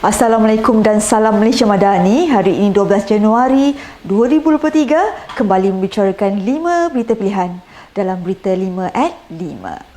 Assalamualaikum dan salam Malaysia Madani. Hari ini 12 Januari 2023 kembali membicarakan 5 berita pilihan dalam Berita 5 at 5.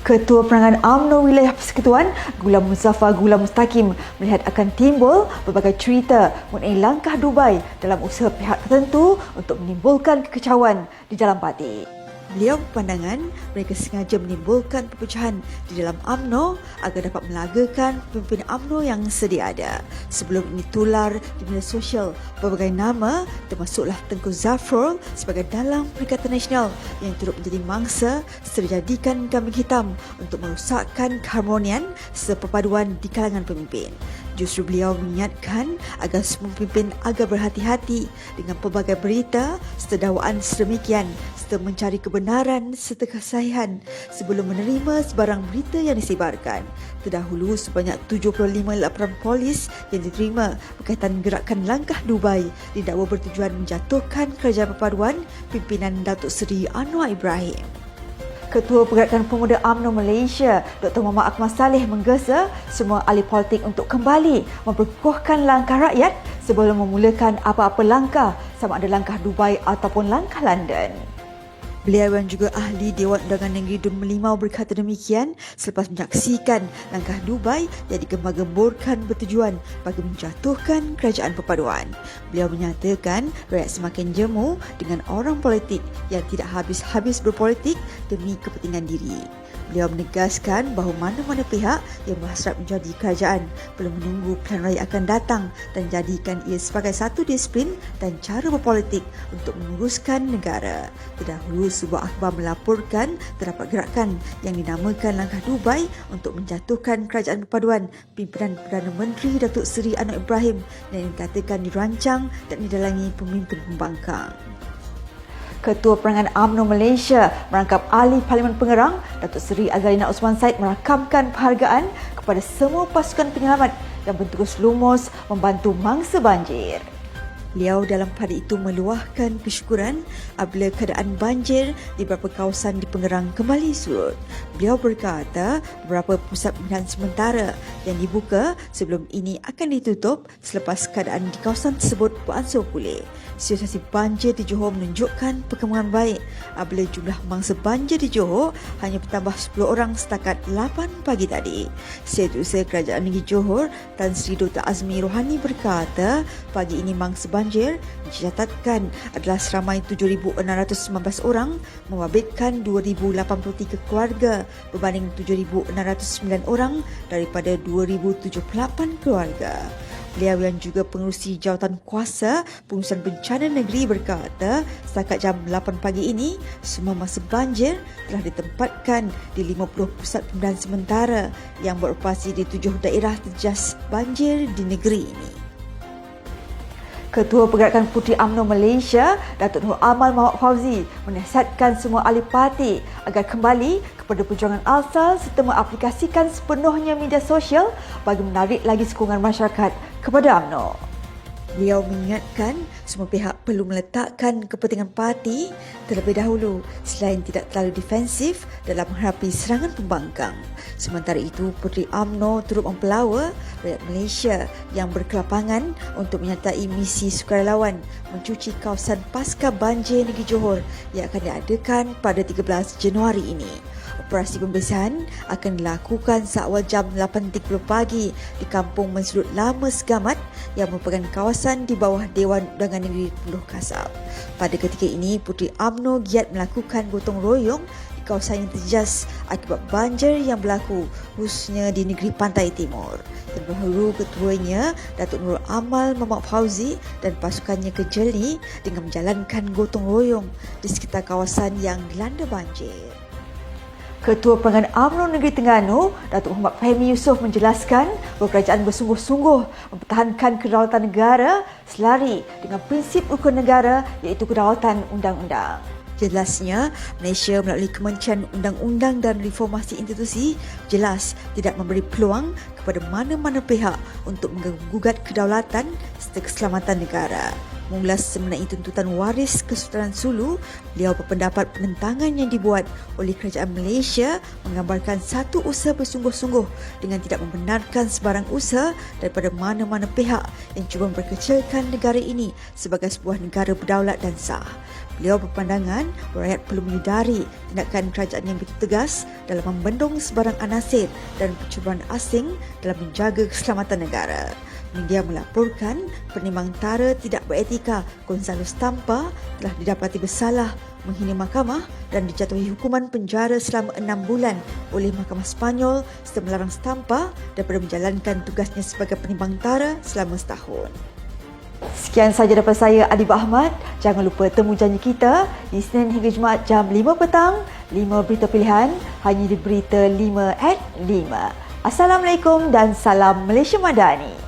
Ketua Perangan UMNO Wilayah Persekutuan Ghulam Muzaffar Ghulam Mustaqim melihat akan timbul berbagai cerita mengenai langkah Dubai dalam usaha pihak tertentu untuk menimbulkan kekecauan di dalam parti. Beliau berpandangan mereka sengaja menimbulkan perpecahan di dalam UMNO agar dapat melagakan pemimpin UMNO yang sedia ada. Sebelum ini tular di media sosial berbagai nama termasuklah Tengku Zafrul sebagai dalang Perikatan Nasional yang turut menjadi mangsa serta jadikan kambing hitam untuk merosakkan keharmonian serta perpaduan di kalangan pemimpin. Justru beliau mengingatkan agar semua pemimpin agar berhati-hati dengan pelbagai berita serta dakwaan sedemikian serta mencari kebenaran serta kesahihan sebelum menerima sebarang berita yang disebarkan. Terdahulu sebanyak 75 laporan polis yang diterima berkaitan gerakan langkah Dubai didakwa bertujuan menjatuhkan kerajaan perpaduan pimpinan Datuk Seri Anwar Ibrahim. Ketua Pergerakan Pemuda UMNO Malaysia, Dr. Muhammad Akmal Saleh menggesa semua ahli politik untuk kembali memperkukuhkan langkah rakyat sebelum memulakan apa-apa langkah, sama ada langkah Dubai ataupun langkah London. Beliau yang juga ahli Dewan Undangan Negeri Dun Melimau berkata demikian selepas menyaksikan langkah Dubai yang digembar-gemborkan bertujuan bagi menjatuhkan kerajaan perpaduan. Beliau menyatakan rakyat semakin jemu dengan orang politik yang tidak habis-habis berpolitik demi kepentingan diri. Beliau menegaskan bahawa mana-mana pihak yang berhasrat menjadi kerajaan perlu menunggu pilihan raya akan datang dan jadikan ia sebagai satu disiplin dan cara berpolitik untuk menguruskan negara. Terdahulu sebuah akhbar melaporkan terdapat gerakan yang dinamakan Langkah Dubai untuk menjatuhkan kerajaan perpaduan pimpinan Perdana Menteri Datuk Seri Anwar Ibrahim yang dikatakan dirancang dan didalangi pemimpin pembangkang. Ketua Perangan UMNO Malaysia merangkap Ahli Parlimen Pengerang Datuk Seri Azalina Osman Said merakamkan penghargaan kepada semua pasukan penyelamat yang bertugas lumus membantu mangsa banjir. Beliau dalam pada itu meluahkan kesyukuran apabila keadaan banjir di beberapa kawasan di Pengerang kembali surut. Beliau berkata beberapa pusat pemilihan sementara yang dibuka sebelum ini akan ditutup selepas keadaan di kawasan tersebut beransur pulih. Situasi banjir di Johor menunjukkan perkembangan baik apabila jumlah mangsa banjir di Johor hanya bertambah 10 orang setakat 8 pagi tadi. Setiausaha Kerajaan Negeri Johor Tan Sri Dr. Azmi Rohani berkata pagi ini mangsa banjir dicatatkan adalah seramai 7,619 orang membabitkan 2,083 keluarga berbanding 7,609 orang daripada 2,078 keluarga. Beliau yang juga pengerusi jawatan kuasa pengurusan bencana negeri berkata setakat jam 8 pagi ini semua mangsa banjir telah ditempatkan di 50 pusat pemilihan sementara yang beroperasi di 7 daerah terjejas banjir di negeri ini. Ketua Pergerakan Puteri UMNO Malaysia, Datuk Nur Amal Muhammad Fauzi menasihatkan semua ahli parti agar kembali kepada perjuangan asal serta mengaplikasikan sepenuhnya media sosial bagi menarik lagi sokongan masyarakat kepada UMNO. Beliau mengingatkan semua pihak perlu meletakkan kepentingan parti terlebih dahulu selain tidak terlalu defensif dalam menghadapi serangan pembangkang. Sementara itu, Puteri UMNO turut mempelawa rakyat Malaysia yang berkelapangan untuk menyertai misi sukarelawan mencuci kawasan pasca banjir negeri Johor yang akan diadakan pada 13 Januari ini. Operasi pembersihan akan dilakukan seawal jam 8.30 pagi di Kampung Mensudut Lama Segamat yang merupakan kawasan di bawah Dewan Undangan Negeri Pulau Kasab. Pada ketika ini, Puteri UMNO giat melakukan gotong royong di kawasan yang terjejas akibat banjir yang berlaku khususnya di negeri Pantai Timur. Terdahulu ketuanya, Datuk Nur Amal Muhammad Fauzi dan pasukannya ke Jeli dengan menjalankan gotong royong di sekitar kawasan yang dilanda banjir. Ketua Perangan UMNO Negeri Terengganu, Datuk Muhammad Fahmi Yusof menjelaskan bahawa kerajaan bersungguh-sungguh mempertahankan kedaulatan negara selari dengan prinsip rukun negara iaitu kedaulatan undang-undang. Jelasnya, Malaysia melalui Kementerian Undang-Undang dan Reformasi Institusi jelas tidak memberi peluang kepada mana-mana pihak untuk menggugat kedaulatan serta keselamatan negara. mengulas mengenai tuntutan waris Kesultanan Sulu. Beliau berpendapat penentangan yang dibuat oleh kerajaan Malaysia menggambarkan satu usaha bersungguh-sungguh dengan tidak membenarkan sebarang usaha daripada mana-mana pihak yang cuba memperkecilkan negara ini sebagai sebuah negara berdaulat dan sah. Beliau berpandangan rakyat perlu menyedari tindakan kerajaan yang begitu tegas dalam membendung sebarang anasir dan percubaan asing dalam menjaga keselamatan negara. Media melaporkan Penimbang Tara tidak beretika Gonzalo Stampa telah didapati bersalah menghina mahkamah dan dijatuhi hukuman penjara selama 6 bulan oleh Mahkamah Sepanyol serta melarang Stampa daripada menjalankan tugasnya sebagai Penimbang Tara selama setahun. Sekian sahaja daripada saya, Adib Ahmad. Jangan lupa temu janji kita di Isnin hingga Jumaat jam 5 petang. 5 berita pilihan hanya di Berita 5 at 5. Assalamualaikum dan salam Malaysia Madani.